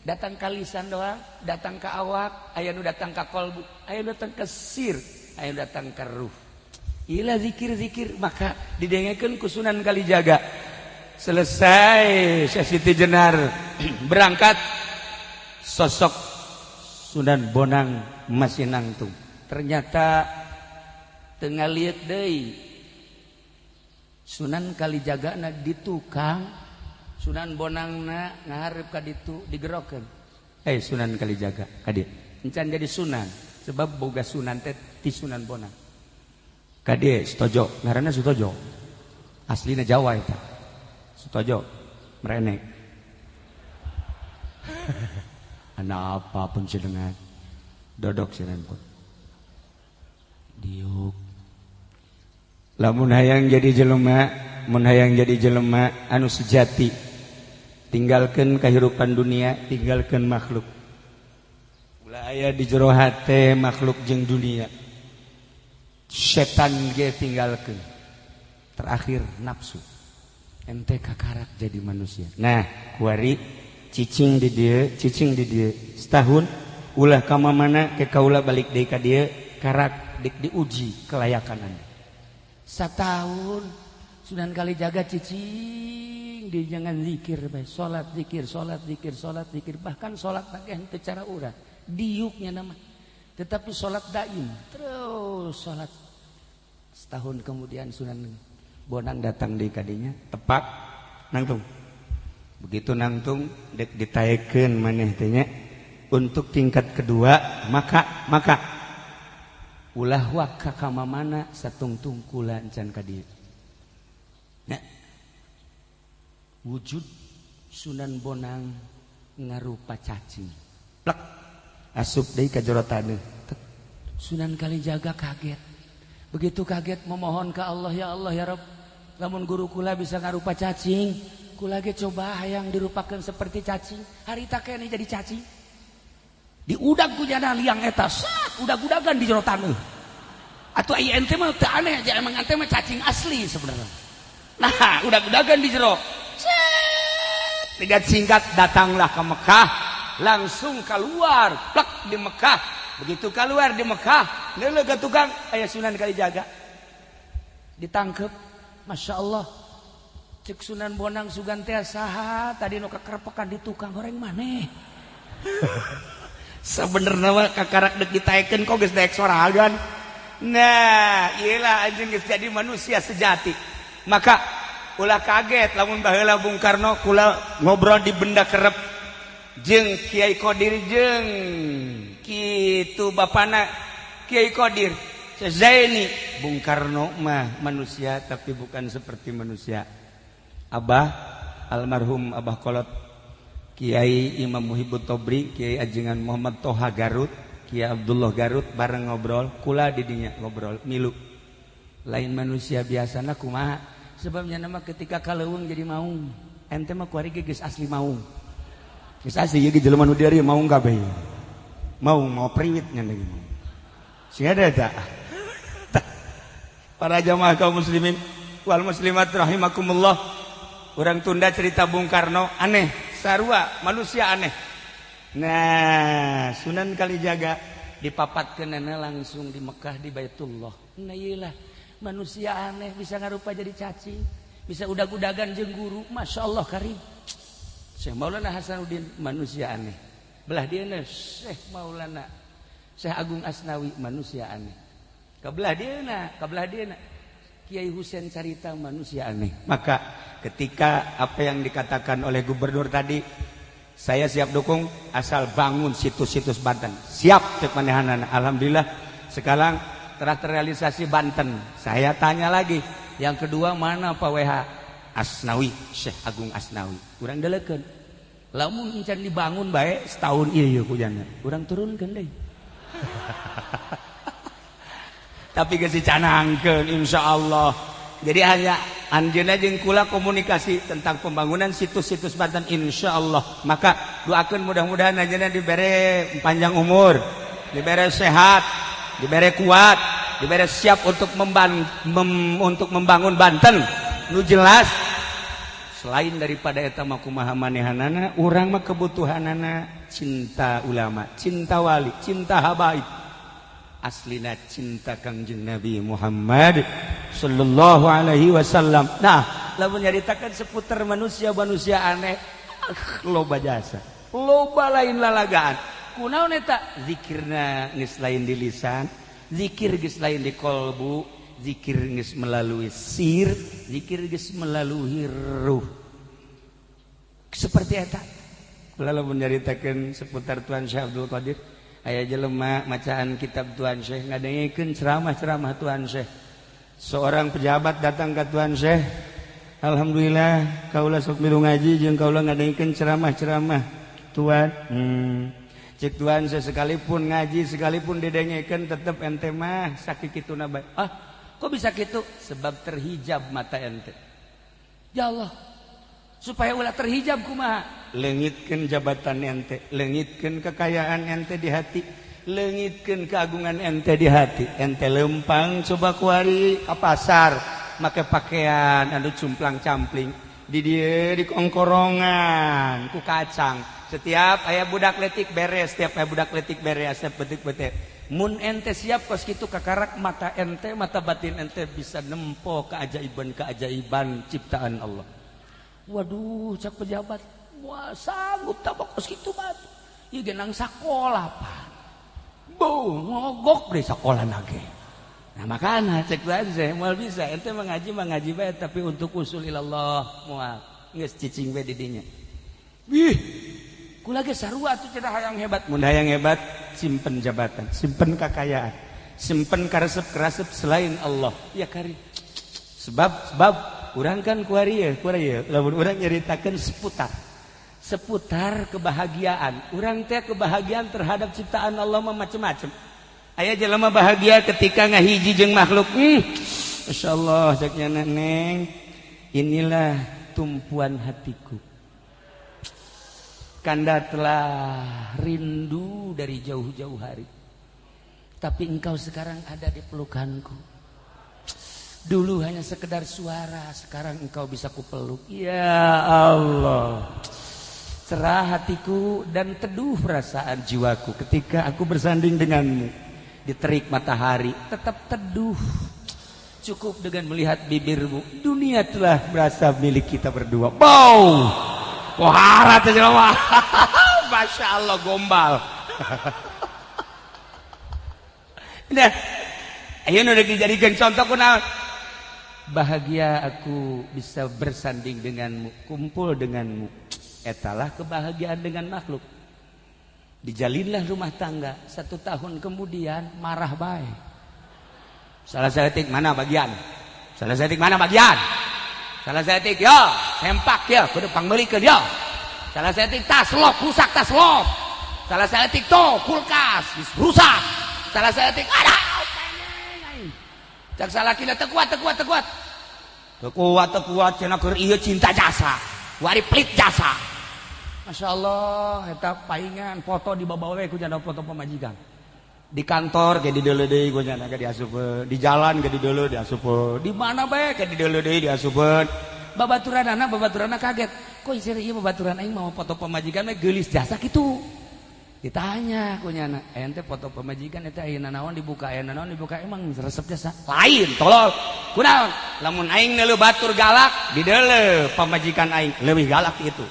datang ka lisan doang, datang ka awak, aya nu datang ka qalbu, aya nu datang ka sir, aya nu datang ka ruh. Iyalah zikir-zikir, maka didengekeun ku Sunan Kalijaga. Selesai Syekh Siti Jenar berangkat, sosok Sunan Bonang masih nangtung. Ternyata tengah lihat deui Sunan Kalijaga na di tukang, Sunan Bonang na ngaharep ka ditu digerokeun. Sunan Kalijaga ka dieu. Encan jadi sunan sebab boga sunan teh ti Sunan Bonang. Ka dieu Sutojo, ngaranna Sutojo. Aslina Jawa eta. Sutojo merenek. Ana apa panjenengan? Dodok siranpun. Diuk. Lamun hayang jadi jelema, mun hayang jadi jelema anu sejati, tinggalkeun kahirupan dunia, tinggalkeun makhluk. ulah aya di jero hate makhluk jeung dunia. Setan ge tinggalkeun. Terakhir nafsu. Ente kakarak jadi manusia. Nah, kuari cicing di dieu setahun ulah ka mamana ke kaula balik deui ka dieu karak dik diuji kelayakanan. Satahun Sunan Kalijaga cicing di jangan zikir bae, salat zikir, bahkan salat teh teu cara urang, diuknya nama. Tetapi salat daim, terus salat. Setahun kemudian Sunan Bonang datang di kadinya, tepak nangtung. Begitu nangtung dek ditaekeun maneh teh nya untuk tingkat kedua, maka ulah waka ka mamana satungtung kula encan ka dieu. Nah, wujud Sunan Bonang ngarupa cacing. Plek asup deui ka jero taneuh. Sunan Kalijaga kaget. Begitu kaget memohon ke Allah, ya Allah ya Rabb, lamun guru kula bisa ngarupa cacing, kula ge coba hayang dirupakeun seperti cacing. Harita kene jadi cacing. Diudag ku jana liang eta, sat udag-udagan di jero taneuh. Atuh ieu ente mah teu aneh aja, emang ente mah cacing asli sebenarnya. Nah, udag-udagan di jero. Tiga singkat datanglah ke Mekah, langsung keluar, plek di Mekah. Begitu keluar di Mekah, leuleuh ka tukang aya Sunan Kalijaga. Ditangkep, Masya Allah. Cek Sunan Bonang sugan teh saha tadi nu kakerpekan di tukang goreng maneh. Sebenarnya mah kakarak dek ditaekeun kok geus daek soragan. Nah, iyalah anjeun geus jadi manusia sejati. Maka ulah kaget lamun baheula Bung Karno kula ngobrol di benda kerep jeung Kiai Qadir jeung kitu bapana Kiai Qadir Zaini. Bung Karno mah manusia tapi bukan seperti manusia. Abah almarhum Abah Kolot Kiai Imam Muhibut Tobri, Kiai Ajengan Muhammad Toha Garut, Kiai Abdullah Garut bareng ngobrol, kula didinya ngobrol milu. Lain manusia biasana kumaha? Sebabnya nama ketika kaleuweung jadi maung. Ente mah kuari geus asli maung. Geus asli ieu jelema nu dieu maung kabeh. Maung mau priwit nya lagi maung. Sing ada eta. Para jamaah kaum muslimin wal muslimat rahimakumullah. Urang tunda cerita Bung Karno aneh, sarua manusia aneh. Nah, Sunan Kalijaga dipapatkeunana langsung di Mekah di Baitullah. Nah iyalah manusia aneh bisa ngarupa jadi cacing, bisa udag-udagan jeung guru, Masya Allah karim. Syekh Maulana Hasanuddin manusia aneh. Belah dieuna Syekh Maulana Syekh Agung Asnawi manusia aneh. Kabelah dieuna Kiai Husein Carita manusia aneh. Maka ketika apa yang dikatakan oleh gubernur tadi, saya siap dukung asal bangun situs-situs Banten. Siap cek manehanana. Alhamdulillah sekarang telah terrealisasi Banten. Saya tanya lagi, yang kedua mana Pak WH? Asnawi, Syekh Agung Asnawi. Urang delekeun. Lamun encan dibangun bae setahun ieu hujanna. Urang turunkeun deui. Tapi geus dicanangkeun insyaallah. Jadi hanya anjeunna jeung kula komunikasi tentang pembangunan situs-situs Banten insyaallah. Maka doakeun mudah-mudahan anjeunna dibere panjang umur, dibere sehat, dibere kuat, dibere siap untuk membangun Banten. Nu jelas selain daripada eta mah kumaha manehanana, urang mah kebutuhanana cinta ulama, cinta wali, cinta habaib. Aslina cinta Kangjeng Nabi Muhammad sallallahu alaihi wasallam. Nah, lamun nyaritakeun seputar manusia-manusia aneh, loba jasa. Loba lain lalagaan. Kunaon eta? Zikirna geus lain di lisan, zikir geus lain di kolbu, zikir geus melalui sir, zikir geus melalui ruh. Seperti eta. Kula lamun nyaritakeun seputar Tuan Syekh Abdul Qadir, aya jelema macaan kitab Tuan Syekh ngadengekeun ceramah-ceramah Tuan Syekh. Seorang pejabat datang ke Tuan Syekh, alhamdulillah kaula sok milu ngaji jeung kaula ngadengekeun ceramah-ceramah Tuan. Cek Tuan Syekh sekalipun ngaji sekalipun didengekeun tetep ente mah sakikituna bae. Ah, kok bisa gitu? Sebab terhijab mata ente. Ya Allah, supaya ulah terhijab kumaha? leungitkeun jabatan ente, leungitkeun kekayaan ente di hati, leungitkeun keagungan ente di hati. Ente lempang coba kuari ka pasar make pakaian anu cumplang-campling di dieu di kongkorongan ku kacang. Setiap aya budak letik beres, setiap aya budak letik beres, setiap betik-betik. Mun ente siap kos kitu kakarak mata ente, mata batin ente bisa nempo keajaiban ciptaan Allah. Waduh, cak pejabat, wah sanggup tabak kos kitu mah. Ieu ge nang sakola Pak. Beuh, ngogok deui sakola nage. Nah makana cek aja moal bisa ente mengaji bae tapi untuk usul ilallah moal geus cicing we di dinya. Wih, kula ge sarua atuh cenah hayang hebat. Mun hayang hebat simpen jabatan, simpen kekayaan, simpen karesep-karesep selain Allah. Ya kari. Sebab urang kan kuari ya, lamun urang nyaritakeun seputar kebahagiaan. Urang teh kebahagiaan terhadap ciptaan Allah mah macam-macam. Aya jelema bahagia ketika ngahiji jeung makhluk. Masyaallah saknya Neng. Inilah tumpuan hatiku. Kanda telah rindu dari jauh-jauh hari. Tapi engkau sekarang ada di pelukanku. Dulu hanya sekedar suara, sekarang engkau bisa kupeluk. Ya Allah. Cerah hatiku dan teduh perasaan jiwaku ketika aku bersanding denganmu. Di terik matahari, tetap teduh. Cukup dengan melihat bibirmu. Dunia telah berasa milik kita berdua. Bau! Wah, teh jelema. Masya Allah gombal. Nah, ayo nu dijadikan contoh kunaon? Bahagia aku bisa bersanding denganmu, kumpul denganmu. Etalah kebahagiaan dengan makhluk. Dijalinlah rumah tangga. 1 tahun kemudian marah bae. Salah saeutik mana bagian? Salah saeutik mana bagian? Salah saeutik yo, sempak yo, kudu pangbelikeun yo. Salah saeutik tas lop, rusak tas lop. Salah saeutik to kulkas rusak. Salah saeutik ada. Cak salakina teu kuat. Teu kuat cenah keur ieu cinta jasa. Wari pelit jasa. Masyaallah eta paingan foto di bawah we ku cenah foto pamajikan. Di kantor ge di deuleu deui ku cenah ge diasupkeun, di jalan ge di deuleu diasupkeun, di mana bae ge di deuleu deui diasupkeun. Babaturanna kaget. Kok ieu babaturan aing mau foto pamajikan mah geulis jasa kitu. Ditanya ku nya, ente foto pamajikan eta ayeuna naon dibuka emang resep jasa. Lain tolol. Kunaon? Lamun aing neuleuh batur galak, di deuleu pamajikan aing leuwih galak itu.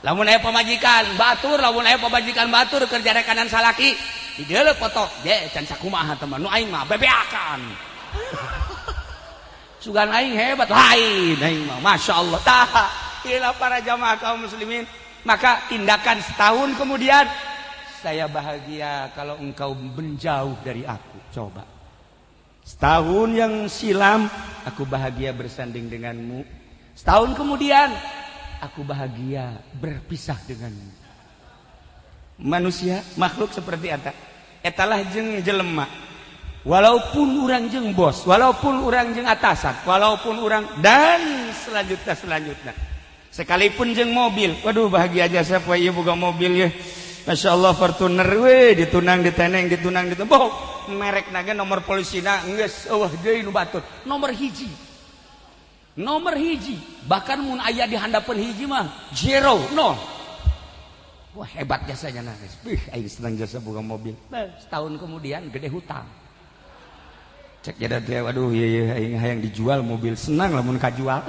Lamun aya pamajikan batur kerja rekanan salaki di deuleu foto ge can sakumaha teman nu aing mah bebeakan. Sugan aing hebat lain aing mah masyaallah. Tah inilah para jamaah kaum muslimin. Maka tindakan setahun kemudian saya bahagia kalau engkau menjauh dari aku. Coba setahun yang silam aku bahagia bersanding denganmu. Setahun kemudian aku bahagia berpisah denganmu. Manusia makhluk seperti etalah jeung jelema. Walaupun urang jeung bos, walaupun urang jeung atasan, walaupun urang dan selanjutnya. Sekalipun jeung mobil, waduh bahagia aja saya poe ieu boga mobil ya. Masya Allah Fortuner we ditunang diteneng boh merek naga nomor polisina geus eueuh deui nu batur. Nomor hiji. Bahkan mun aya di handapeun hiji mah 0 nol. Wah hebat jasanya nangis. Aing senang jasa boga mobil. Setahun kemudian gede hutang. Cek jadat teh waduh ieu aing hayang dijual mobil senang lamun kajual.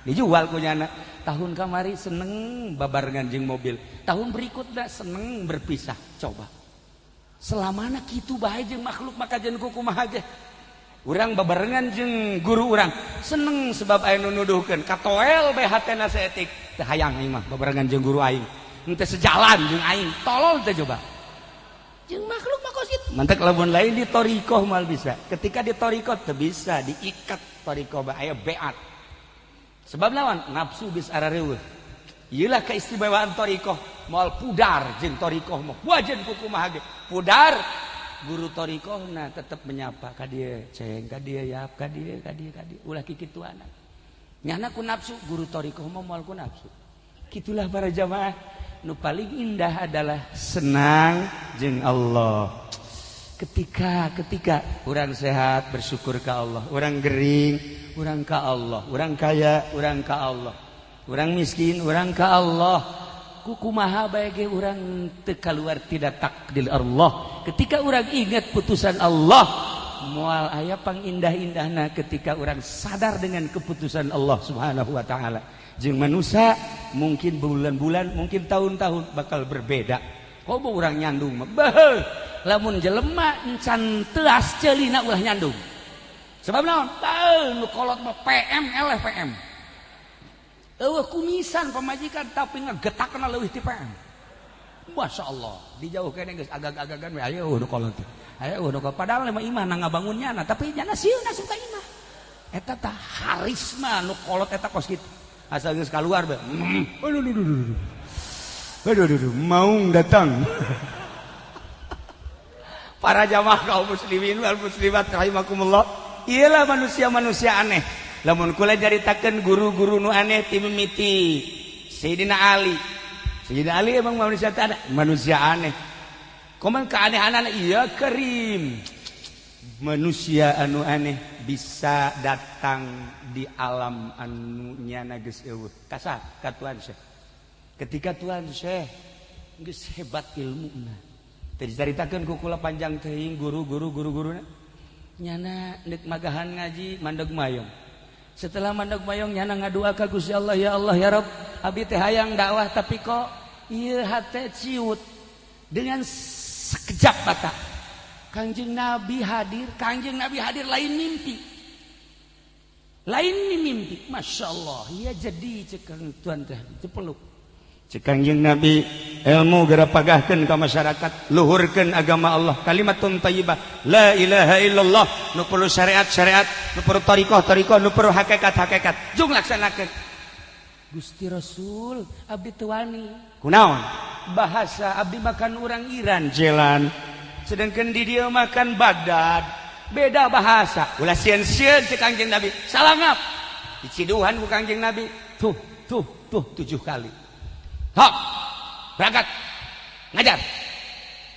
Dijual ku nyana. Tahun kamari seneng babarengan jeung mobil. Tahun berikutnya seneng berpisah. Coba. Selamana kitu bae jeung makhluk maka jeung kumaha ge. Urang babarengan jeung guru urang seneng sebab aya nu nuduhkeun katoel bae hatena saeutik. Teu hayang aing mah babarengan jeung guru aing. Henteu sejalan jeung aing. Tolol teh coba. Jeung makhluk mah kos kitu. Mantek lamun lain di thariqah mal bisa. Ketika di thariqah teu bisa diikat thariqah bae aya beat. Sebab lawan nafsu bis arareueuh. Ieulah keistimewaan thariqah moal pudar jeung thariqah mah wajen kumaha ge. Pudar guru thariqahna tetep menyapa ka dieu ceng ka dieu yap ka dieu ulah kikituana. nyana ku nafsu, guru thariqah mah moal ku nafsu. Gitulah para jamaah, nu paling indah adalah senang jeung Allah. Ketika orang sehat bersyukur ke Allah, orang gering, orang ke Allah, orang kaya, orang ke Allah, orang miskin, orang ke Allah. Kumaha bae ge urang teu kaluar tidak takdir Allah. Ketika orang ingat putusan Allah, moal aya pangindah-indahna ketika orang sadar dengan keputusan Allah Subhanahu wa taala. Jeung manusia mungkin bulan-bulan, mungkin tahun-tahun bakal berbeda. Komo urang nyandung mah beuh. Lamun jelema encan teuas ceulina ulah nyandung. Sebab naon? Teu nu kolot mah PM eleh PM. Eueuh kumisan pamajikan tapi ngagetakna leuwih ti PM. Masya Allah, dijauh kene geus agag-agagan we aya nu kolot. Aya nu kolot padahal mah imah na ngabangunnya tapi nyana sieuna suka imah. Eta tah harisma nu kolot eta kos kitu. Asal geus kaluar be. Aduh, maung datang. Para jamaah kaum muslimin wal muslimat rahimakumullah, ialah manusia-manusia aneh. Lamun kula nyaritakeun guru-guru nu aneh ti mimiti Sayyidina Ali. Sayyidina Ali emang manusia aneh. Koman keanehanana iya Karim. Manusia anu aneh bisa datang di alam anu nyana geus eueuh. Kasar ka Tuan Syekh. Ketika Tuan Syekh geus hebat ilmuna. Tadi caritakeun ku kula panjang teuing guru-guruna. Nyana neuk magahan ngaji mandeg mayong. Setelah mandeg mayong nyana ngadua ka Gusti Allah, ya Allah ya Rabb, abdi teh hayang dakwah tapi kok ieu hate ciut. Dengan sekejap mata Kangjeng Nabi hadir lain mimpi. Masya Allah, ia jadi cekang Tuan teh cepeluk. Cek Kangjeng Nabi ilmu gara pagahkeun ka masyarakat, luhurkeun agama Allah, kalimatun thayyibah, la ilaha illallah, nu perlu syariat, nu perlu thariqah, nu perlu hakikat. Jung laksanakeun. Gusti Rasul, abdi teu wani. Kunaon? Bahasa abdi makan urang Iran jalan. Sedangkan di dia makan Baghdad. Beda bahasa. Ulah sieun-sieun cek Kangjeng Nabi. Salangap. Diciduhan ku Kangjeng Nabi. Tuh 7 kali. Hop, berangkat, ngajar.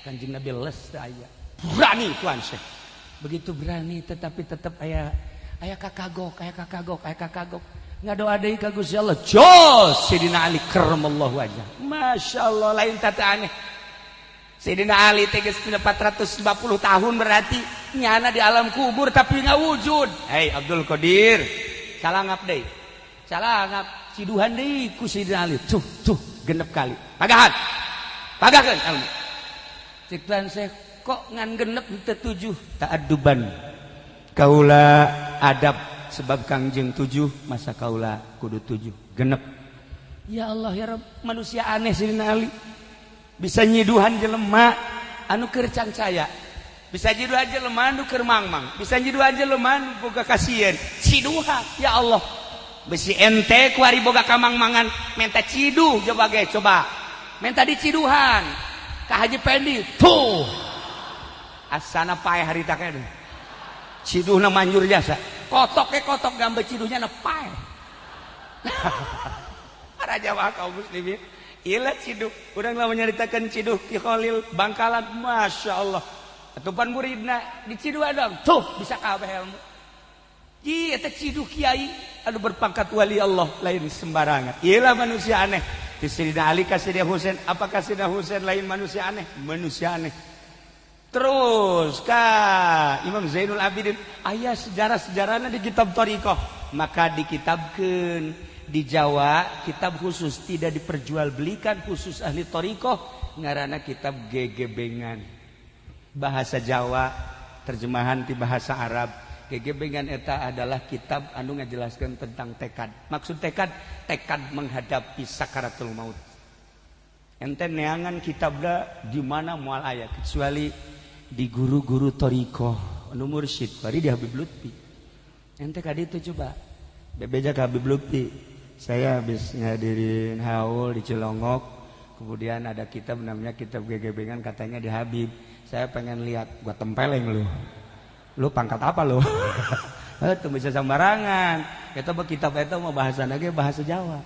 Kanjeng Nabi les aya. Berani Tuan Syekh. Begitu berani tetapi tetap aya kakagok. Ngadoa deui ka Gusti Allah. Jos Sayyidina Ali karramallahu wajhah. Masya Allah lain tata aneh. Sayyidina Ali teh geus 450 tahun berarti nyana di alam kubur tapi ngawujud. Hei Abdul Qadir, salangap deui. Salangap ciduhan deui ku Sayyidina Ali. Tuh genep kali. Pagahkeun ilmu. Cik Tuan Syekh kok ngan genep teu 7 ta'adduban. Kaula adab sebab Kangjeng 7 masa kaula kudu 7 genep. Ya Allah ya Rabb, manusia aneh Sayyidina Ali. Bisa nyiduhan jelema anu keur cancaya. Bisa nyiduhan jelema anu keur mangmang. Bisa nyiduhan jelema anu boga kasieun. Ciduhan ya Allah. Besi ente kuari boga kamang-mangan minta ciduh coba minta diciduhan ka Haji Pendi tuh asana pae harita kene ciduhna manjur jasa kotok gambar ciduhnya na pae. Para jamaah kaum muslimin ieu ciduh urang lamun nyaritakeun ciduh Ki Khalil Bangkalan Masya Allah atupan muridna diciduhan dong tuh bisa kabeh ilmu. Ji eta ciduh kiai anu berpangkat wali Allah lain sembarangan. Ialah manusia aneh. Di Sayyidina Ali ka Sayyidina Husain, apakah Sayyidina Husain lain manusia aneh? Manusia aneh. Terus ka Imam Zainul Abidin aya sejarah-sejarahna di kitab thariqah, maka dikitabkeun di Jawa kitab khusus tidak diperjualbelikan khusus ahli thariqah ngaranna kitab gegebengan. Bahasa Jawa terjemahan ti bahasa Arab. Gegebengan eta adalah kitab anu ngajelaskeun tentang tekad. Maksud tekad menghadapi sakaratul maut. Ente neangan kitabna di mana moal aya kecuali di guru-guru thariqah anu mursyid bari di Habib Lutfi. Ente ka ditu coba. Bebeja ka Habib Lutfi. Saya habis ngadirin haul di Cilongok. Kemudian ada kitab namanya kitab gegebengan katanya di Habib. Saya pengen lihat, gua tempeleng lu pangkat apa lu? Teu bisa sambarangan. Eta mah kitab eta mah bahasana ge bahasa Jawa.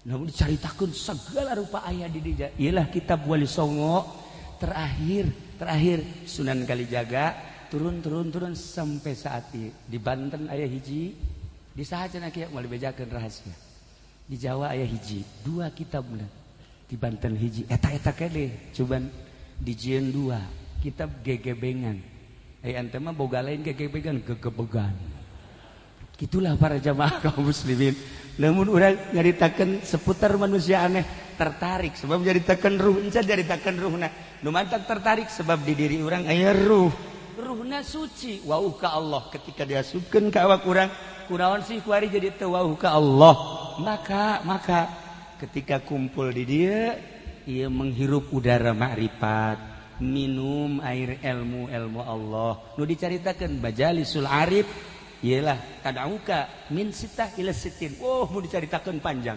Namun dicaritakeun segala rupa aya di dieu. Iyalah kitab Wali Songo terakhir Sunan Kalijaga turun sampai saat ini. Di Banten aya hiji, di saha cenah kieu moal dibejakeun rahasia. Di Jawa aya hiji, 2 kitab bener. Di Banten hiji, eta kene coban dijieun 2 kitab gegebengan. Ente mah boga lain gegebegan gegebegan. Gitulah para jamaah kaum muslimin. Namun urang nyaritakeun seputar manusia aneh tertarik sebab nyaritakeun ruh, encan nyaritakeun ruhna. Nu mantap tertarik sebab di diri urang aya ruh. Ruhna suci, wauh ka Allah. Ketika diasupkeun ka awak urang, kunaon sih kuari jadi teu wauh ka Allah. Maka ketika kumpul di dieu, ieu menghirup udara makrifat. Minum air ilmu Allah. Nu dicaritakeun majalisul arif ialah tadauka min sitah ila sitin. Mau dicaritakeun panjang.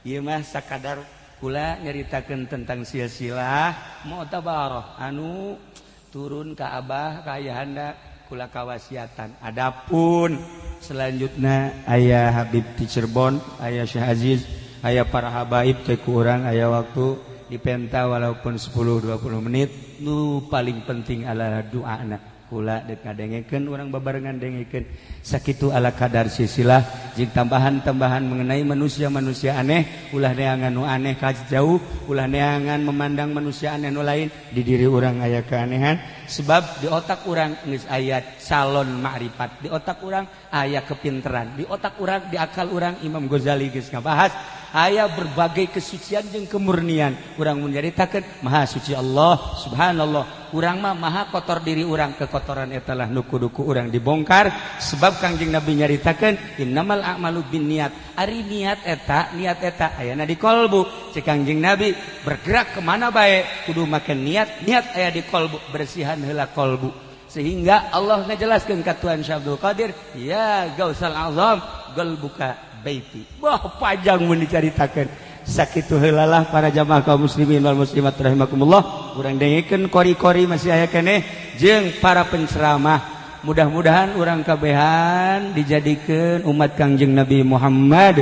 Ieu mah sakadar kula nyaritakeun tentang silsilah mu'tabarah anu turun ka abah ka ayahanda kula kawasiatan. Adapun selanjutnya aya Habib di Cirebon, aya Syekh Aziz, aya para habaib teh ku urang aya waktu dipenta walaupun 10-20 menit. Nu paling penting adalah doana. Kula dek ngadengekeun urang babarengan dengekeun sakitu ala kadar silsilah jeung tambahan-tambahan mengenai manusia-manusia aneh. Ulah neangan nu aneh ka jauh, ulah neangan memandang manusia aneh nu lain. Di diri urang aya keanehan sebab di otak urang geus aya calon makrifat, di otak urang aya kepinteran, di otak urang, di akal urang Imam Ghazali geus ngabahas aya berbagai kesucian jeung kemurnian. Urang menceritakeun maha suci Allah subhanallah. Urang mah maha kotor diri urang, kekotoran eta lah nu kudu ku urang dibongkar sebab Kangjeng Nabi nyaritakeun innamal a'malu binniyat. Ari niat eta ayana di kolbu. Cek Kangjeng Nabi bergerak kemana bae kudu make niat aya di kolbu, bersihan heula kolbu. Sehingga Allah ngajelaskeun ka Tuhan Syekh Abdul Qadir, ya Gausal Azam qalbuka baiti. Wah panjang mun dicaritakeun. Sakitu heulalah para jamaah kaum muslimin wal muslimat rahimakumullah. Urang dengekeun kori-kori masih aya keneh jeung para penceramah. Mudah-mudahan urang kabehan dijadikeun umat Kangjeng Nabi Muhammad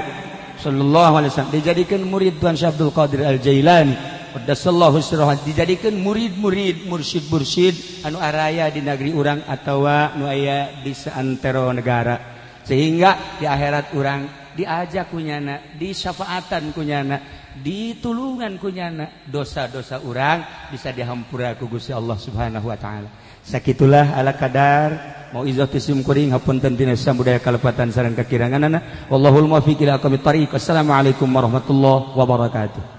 sallallahu alaihi wasallam, dijadikeun murid Tuan Syekh Abdul Qadir Al-Jailani qaddasallahu sirrahu, dijadikeun murid-murid mursyid-mursyid anu araya di negeri urang atawa nu aya di seantero negara, sehingga di akhirat urang diajak kunyana, disyafaatan kunyana, ditulungan kunyana, dosa-dosa urang bisa dihampura ku Gusti Allah Subhanahu wa taala. Sakitulah ala kadar mau izotisim kuring hapunten tina samudaya kalepatan sareng kakiranganana. Wallahul muwaffiq ila aqwamit thariq. Assalamualaikum warahmatullahi wabarakatuh.